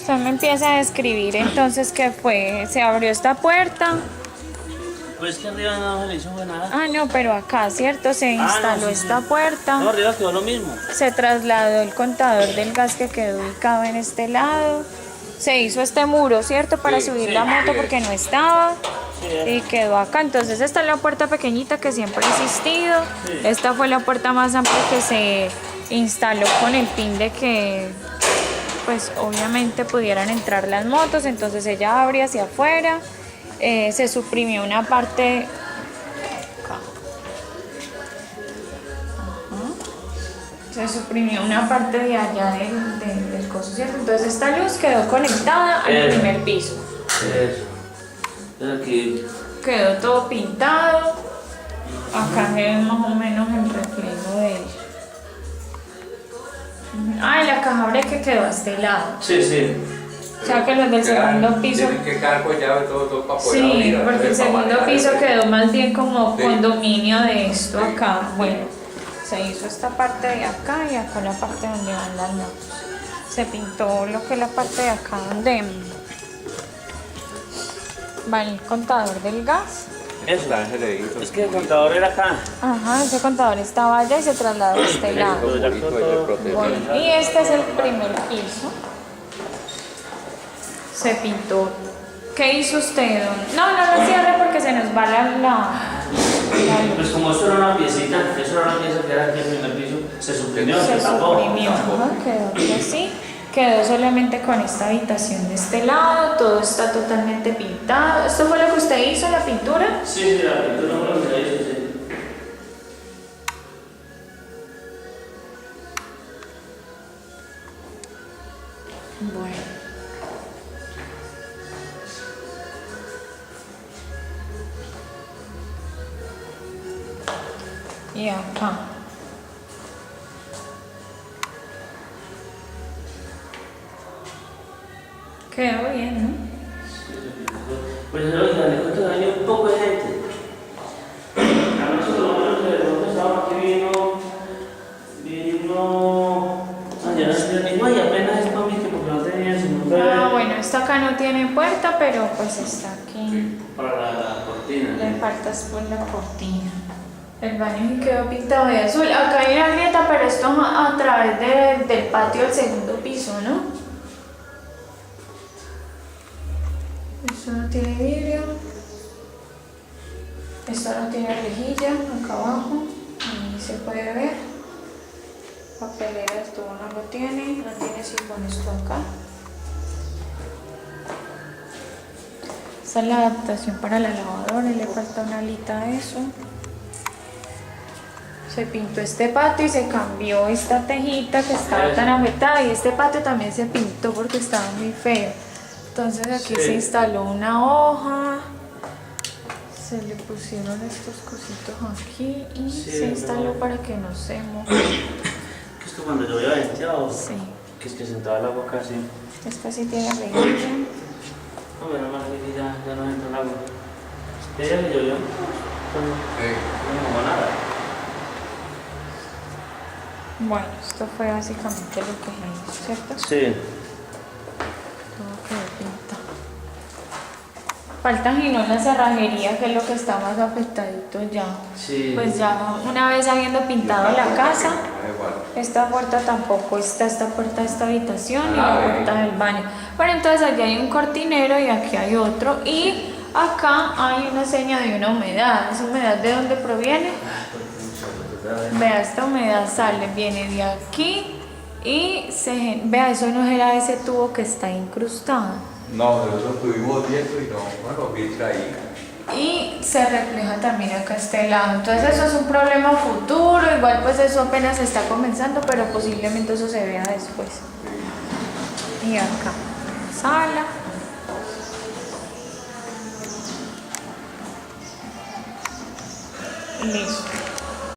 Usted me empieza a describir entonces qué fue. Se abrió esta puerta. Pues que arriba no se le hizo nada. Ah, no, pero acá, ¿cierto? Se instaló esta puerta. No, arriba quedó lo mismo. Se trasladó el contador del gas que quedó ubicado en este lado. Se hizo este muro, ¿cierto? Para subir la moto porque no estaba. Y quedó acá. Entonces esta es la puerta pequeñita que siempre ha existido. Esta fue la puerta más amplia que se instaló con el fin de que, pues obviamente pudieran entrar las motos. Entonces ella abre hacia afuera. Se suprimió una parte. Se suprimió una parte de allá del coso, ¿cierto? Entonces esta luz quedó conectada al primer piso. Eso. Aquí. Quedó todo pintado. Acá se ve más o menos el reflejo de ella. Ah, y la caja breque quedó a este lado. Sí, sí. O sea que los del segundo piso. Tienen que quedar con llave todo para poder Sí, abrir, porque el segundo piso quedó más bien como Sí. condominio de esto acá. Bueno, se hizo esta parte de acá y acá la parte donde van las motos. Se pintó lo que es la parte de acá donde va el contador del gas. Eso. Es que el contador era acá. Ajá, ese contador estaba allá y se trasladó a este lado. Bueno, y este es el primer piso. Se pintó. ¿Qué hizo usted, don? No, no lo cierre porque se nos va la luz. Pues como esto era una piecita, eso era una pieza que era aquí en el primer piso, se suprimió. Se tapó. suprimió, ajá, quedó aquí así. Quedó solamente con esta habitación de este lado, todo está totalmente pintado. ¿Esto fue lo que usted hizo, la pintura? Sí, sí, la pintura fue lo que se hizo, sí. Bueno. Y acá. Quedó bien, ¿no? Pues oiga, le cuento que venía un poco de gente. A nosotros los pensábamos que vino. Ayer no dijo, ay, apenas es para mí que porque no tenía su mujer. Ah, bueno, esta acá no tiene puerta, pero pues está aquí. Para la cortina. Le falta por la cortina. El baño sí quedó pintado de azul. Acá hay una grieta, pero esto a través del patio del segundo piso, ¿no? Esto no tiene vidrio. Esto no tiene rejilla, acá abajo. Ahí se puede ver. Papelera de estuvo no lo tiene. No tiene sifón esto acá. Esta es la adaptación para la lavadora y le falta una alita a eso. Se pintó este patio y se cambió esta tejita que estaba tan afectada y este patio también se pintó porque estaba muy feo. Entonces aquí se instaló una hoja, se le pusieron estos cositos aquí y se instaló para que no se moje. Que esto cuando llovía venteado. Sí. Que es que sentaba la boca así. Esta sí tiene rejilla. No, pero más que ya no entra el agua. Ella que llovió. No hubo nada. Bueno, esto fue básicamente lo que se hizo, ¿cierto? Sí. Todo quedó pintado. Falta girar la cerrajería, que es lo que está más afectadito ya. Sí. Pues ya una vez habiendo pintado la casa, esta puerta tampoco está, esta puerta de esta habitación y la puerta del baño. Bueno, entonces allá hay un cortinero y aquí hay otro. Y acá hay una seña de una humedad. ¿Esa humedad de dónde proviene? Vea, esta humedad sale, viene de aquí y vea, eso no era ese tubo que está incrustado. No, nosotros tuvimos viento y no, bueno, filtra ahí. Y se refleja también acá a este lado. Entonces eso es un problema futuro, igual pues eso apenas está comenzando, pero posiblemente eso se vea después. Y acá, sala. Listo.